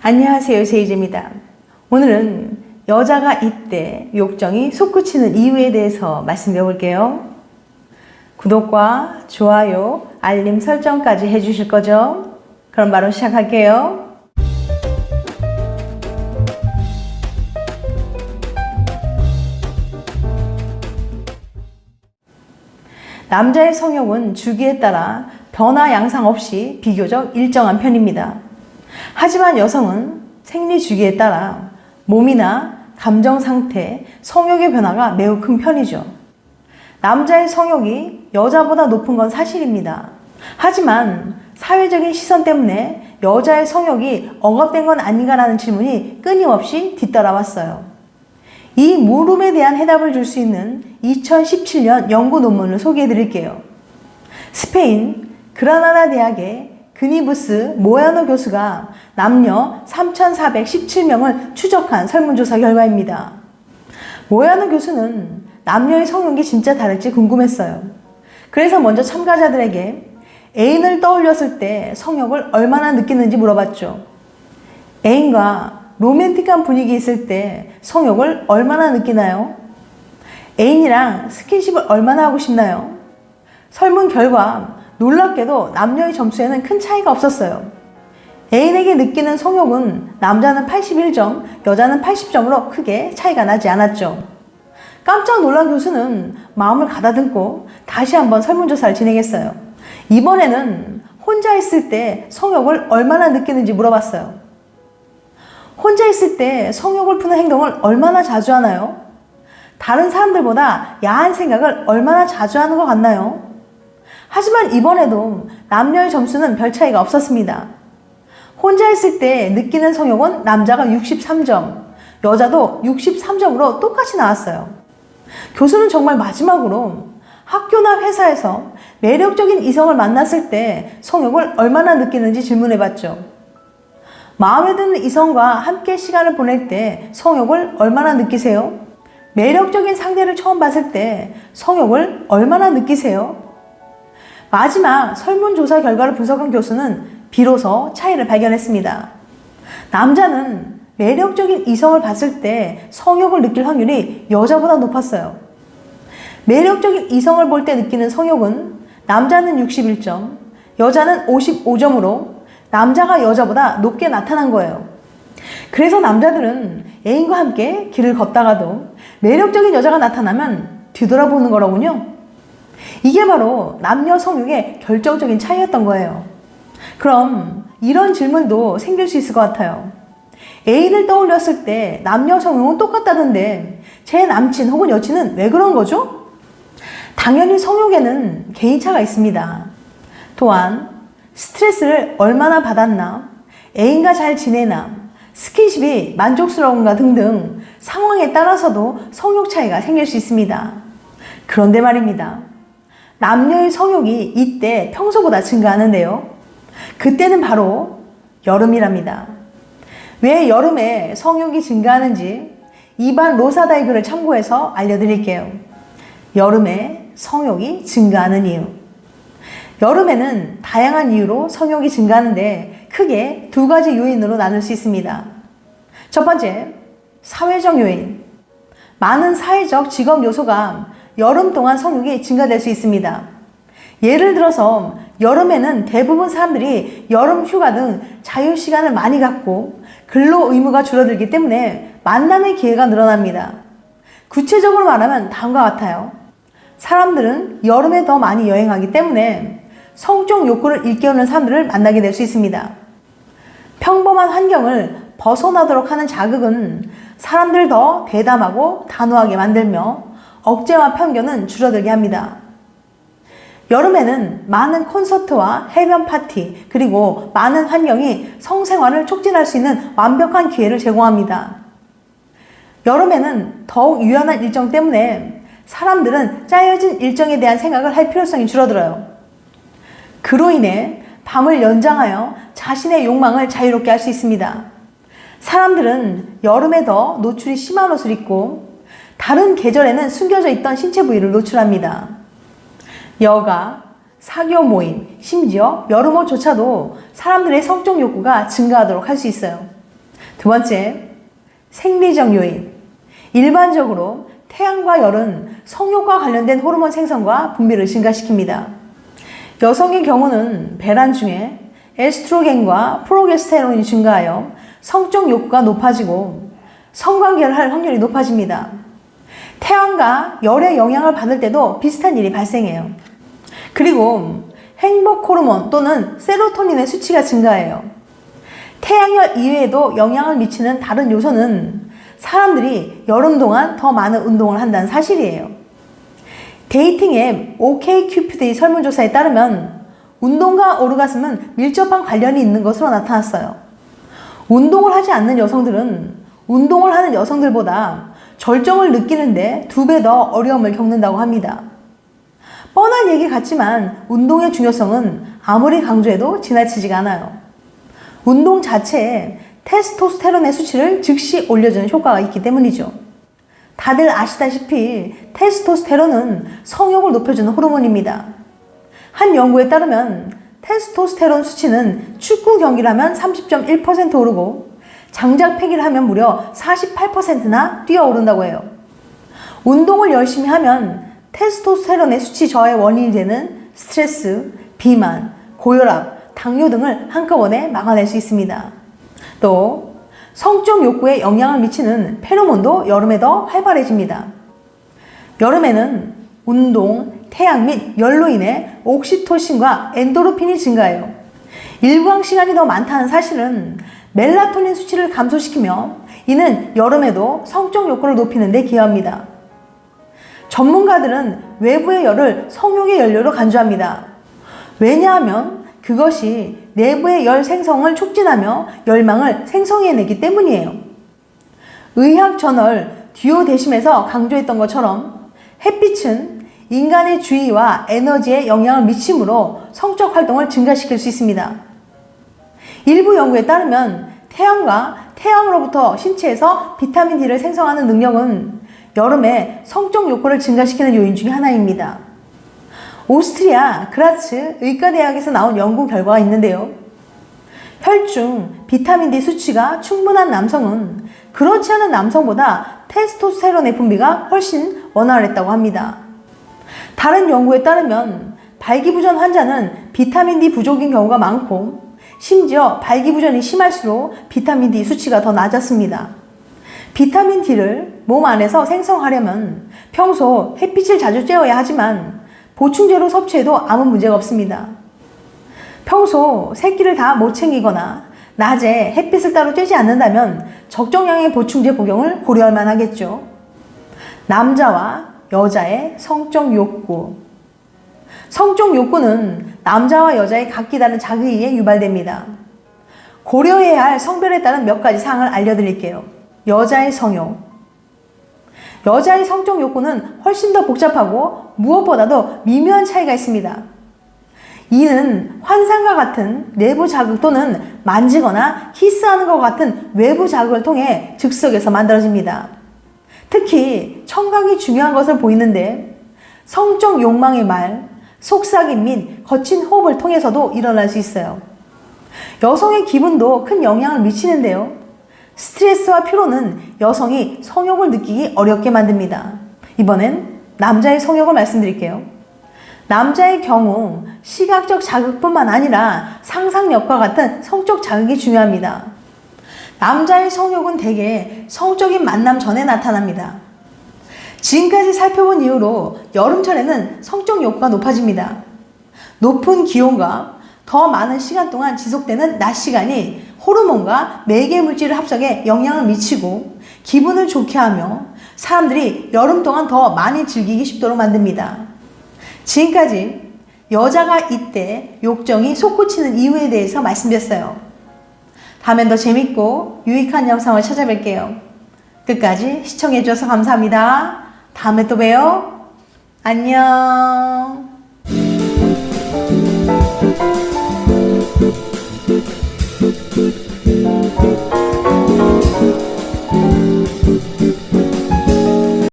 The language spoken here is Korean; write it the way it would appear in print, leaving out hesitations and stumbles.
안녕하세요, 제이제입니다. 오늘은 여자가 이때 욕정이 솟구치는 이유에 대해서 말씀드려 볼게요. 구독과 좋아요, 알림 설정까지 해주실 거죠? 그럼 바로 시작할게요. 남자의 성욕은 주기에 따라 변화 양상 없이 비교적 일정한 편입니다. 하지만 여성은 생리 주기에 따라 몸이나 감정 상태, 성욕의 변화가 매우 큰 편이죠. 남자의 성욕이 여자보다 높은 건 사실입니다. 하지만 사회적인 시선 때문에 여자의 성욕이 억압된 건 아닌가라는 질문이 끊임없이 뒤따라왔어요. 이 물음에 대한 해답을 줄 수 있는 2017년 연구 논문을 소개해 드릴게요. 스페인 그라나다 대학의 그니부스 모야노 교수가 남녀 3,417명을 추적한 설문조사 결과입니다. 모야노 교수는 남녀의 성욕이 진짜 다를지 궁금했어요. 그래서 먼저 참가자들에게 애인을 떠올렸을 때 성욕을 얼마나 느끼는지 물어봤죠. 애인과 로맨틱한 분위기 있을 때 성욕을 얼마나 느끼나요? 애인이랑 스킨십을 얼마나 하고 싶나요? 설문 결과 놀랍게도 남녀의 점수에는 큰 차이가 없었어요. 애인에게 느끼는 성욕은 남자는 81점, 여자는 80점으로 크게 차이가 나지 않았죠. 깜짝 놀란 교수는 마음을 가다듬고 다시 한번 설문조사를 진행했어요. 이번에는 혼자 있을 때 성욕을 얼마나 느끼는지 물어봤어요. 혼자 있을 때 성욕을 푸는 행동을 얼마나 자주 하나요? 다른 사람들보다 야한 생각을 얼마나 자주 하는 것 같나요? 하지만 이번에도 남녀의 점수는 별 차이가 없었습니다. 혼자 있을 때 느끼는 성욕은 남자가 63점, 여자도 63점으로 똑같이 나왔어요. 교수는 정말 마지막으로 학교나 회사에서 매력적인 이성을 만났을 때 성욕을 얼마나 느끼는지 질문해봤죠. 마음에 드는 이성과 함께 시간을 보낼 때 성욕을 얼마나 느끼세요? 매력적인 상대를 처음 봤을 때 성욕을 얼마나 느끼세요? 마지막 설문조사 결과를 분석한 교수는 비로소 차이를 발견했습니다. 남자는 매력적인 이성을 봤을 때 성욕을 느낄 확률이 여자보다 높았어요. 매력적인 이성을 볼 때 느끼는 성욕은 남자는 61점, 여자는 55점으로 남자가 여자보다 높게 나타난 거예요. 그래서 남자들은 애인과 함께 길을 걷다가도 매력적인 여자가 나타나면 뒤돌아보는 거로군요. 이게 바로 남녀 성욕의 결정적인 차이였던 거예요. 그럼 이런 질문도 생길 수 있을 것 같아요. 애인을 떠올렸을 때 남녀 성욕은 똑같다던데 제 남친 혹은 여친은 왜 그런 거죠? 당연히 성욕에는 개인차가 있습니다. 또한 스트레스를 얼마나 받았나, 애인과 잘 지내나, 스킨십이 만족스러운가 등등 상황에 따라서도 성욕 차이가 생길 수 있습니다. 그런데 말입니다. 남녀의 성욕이 이때 평소보다 증가하는데요. 그때는 바로 여름이랍니다. 왜 여름에 성욕이 증가하는지 이반 로사다의 글을 참고해서 알려드릴게요. 여름에 성욕이 증가하는 이유. 여름에는 다양한 이유로 성욕이 증가하는데 크게 두 가지 요인으로 나눌 수 있습니다. 첫 번째, 사회적 요인. 많은 사회적 직업 요소가 여름 동안 성욕이 증가될 수 있습니다. 예를 들어서 여름에는 대부분 사람들이 여름 휴가 등 자유시간을 많이 갖고 근로 의무가 줄어들기 때문에 만남의 기회가 늘어납니다. 구체적으로 말하면 다음과 같아요. 사람들은 여름에 더 많이 여행하기 때문에 성적 욕구를 일깨우는 사람들을 만나게 될 수 있습니다. 평범한 환경을 벗어나도록 하는 자극은 사람들을 더 대담하고 단호하게 만들며 억제와 편견은 줄어들게 합니다. 여름에는 많은 콘서트와 해변 파티, 그리고 많은 환경이 성생활을 촉진할 수 있는 완벽한 기회를 제공합니다. 여름에는 더욱 유연한 일정 때문에 사람들은 짜여진 일정에 대한 생각을 할 필요성이 줄어들어요. 그로 인해 밤을 연장하여 자신의 욕망을 자유롭게 할 수 있습니다. 사람들은 여름에 더 노출이 심한 옷을 입고 다른 계절에는 숨겨져 있던 신체 부위를 노출합니다. 여가, 사교 모임, 심지어 여름옷조차도 사람들의 성적 욕구가 증가하도록 할 수 있어요. 두 번째, 생리적 요인. 일반적으로 태양과 열은 성욕과 관련된 호르몬 생성과 분비를 증가시킵니다. 여성의 경우는 배란 중에 에스트로겐과 프로게스테론이 증가하여 성적 욕구가 높아지고 성관계를 할 확률이 높아집니다. 태양과 열의 영향을 받을 때도 비슷한 일이 발생해요. 그리고 행복 호르몬 또는 세로토닌의 수치가 증가해요. 태양열 이외에도 영향을 미치는 다른 요소는 사람들이 여름 동안 더 많은 운동을 한다는 사실이에요. 데이팅 앱 OkCupid의 설문조사에 따르면 운동과 오르가즘은 밀접한 관련이 있는 것으로 나타났어요. 운동을 하지 않는 여성들은 운동을 하는 여성들보다 절정을 느끼는데 2배 더 어려움을 겪는다고 합니다. 뻔한 얘기 같지만 운동의 중요성은 아무리 강조해도 지나치지가 않아요. 운동 자체에 테스토스테론의 수치를 즉시 올려주는 효과가 있기 때문이죠. 다들 아시다시피 테스토스테론은 성욕을 높여주는 호르몬입니다. 한 연구에 따르면 테스토스테론 수치는 축구 경기를 하면 30.1% 오르고 장작 패기를 하면 무려 48%나 뛰어오른다고 해요. 운동을 열심히 하면 테스토스테론의 수치 저하의 원인이 되는 스트레스, 비만, 고혈압, 당뇨 등을 한꺼번에 막아낼 수 있습니다. 또 성적 욕구에 영향을 미치는 페로몬도 여름에 더 활발해집니다. 여름에는 운동, 태양 및 열로 인해 옥시토신과 엔도르핀이 증가해요. 일광 시간이 더 많다는 사실은 멜라토닌 수치를 감소시키며 이는 여름에도 성적 욕구를 높이는 데 기여합니다. 전문가들은 외부의 열을 성욕의 연료로 간주합니다. 왜냐하면 그것이 내부의 열 생성을 촉진하며 열망을 생성해내기 때문이에요. 의학 저널 듀오데심에서 강조했던 것처럼 햇빛은 인간의 주의와 에너지에 영향을 미치므로 성적 활동을 증가시킬 수 있습니다. 일부 연구에 따르면 태양과 태양으로부터 신체에서 비타민 D를 생성하는 능력은 여름에 성적 욕구를 증가시키는 요인 중에 하나입니다. 오스트리아 그라츠 의과대학에서 나온 연구 결과가 있는데요. 혈중 비타민 D 수치가 충분한 남성은 그렇지 않은 남성보다 테스토스테론의 분비가 훨씬 원활했다고 합니다. 다른 연구에 따르면 발기부전 환자는 비타민 D 부족인 경우가 많고 심지어 발기부전이 심할수록 비타민 D 수치가 더 낮았습니다. 비타민 D를 몸 안에서 생성하려면 평소 햇빛을 자주 쬐어야 하지만 보충제로 섭취해도 아무 문제가 없습니다. 평소 새끼를 다 못 챙기거나 낮에 햇빛을 따로 쬐지 않는다면 적정량의 보충제 복용을 고려할 만하겠죠. 남자와 여자의 성적 욕구. 성적 욕구는 남자와 여자의 각기 다른 자극에 의해 유발됩니다. 고려해야 할 성별에 따른 몇 가지 사항을 알려드릴게요. 여자의 성욕. 여자의 성적 욕구는 훨씬 더 복잡하고 무엇보다도 미묘한 차이가 있습니다. 이는 환상과 같은 내부 자극 또는 만지거나 키스하는 것 같은 외부 자극을 통해 즉석에서 만들어집니다. 특히 청각이 중요한 것을 보이는데 성적 욕망의 말, 속삭임 및 거친 호흡을 통해서도 일어날 수 있어요. 여성의 기분도 큰 영향을 미치는데요. 스트레스와 피로는 여성이 성욕을 느끼기 어렵게 만듭니다. 이번엔 남자의 성욕을 말씀드릴게요. 남자의 경우 시각적 자극뿐만 아니라 상상력과 같은 성적 자극이 중요합니다. 남자의 성욕은 대개 성적인 만남 전에 나타납니다. 지금까지 살펴본 이유로 여름철에는 성적 욕구가 높아집니다. 높은 기온과 더 많은 시간 동안 지속되는 낮 시간이 호르몬과 매개 물질을 합성해 영향을 미치고 기분을 좋게 하며 사람들이 여름 동안 더 많이 즐기기 쉽도록 만듭니다. 지금까지 여자가 이때 욕정이 솟구치는 이유에 대해서 말씀드렸어요. 다음엔 더 재밌고 유익한 영상을 찾아뵐게요. 끝까지 시청해주셔서 감사합니다. 다음에 또 봬요. 안녕.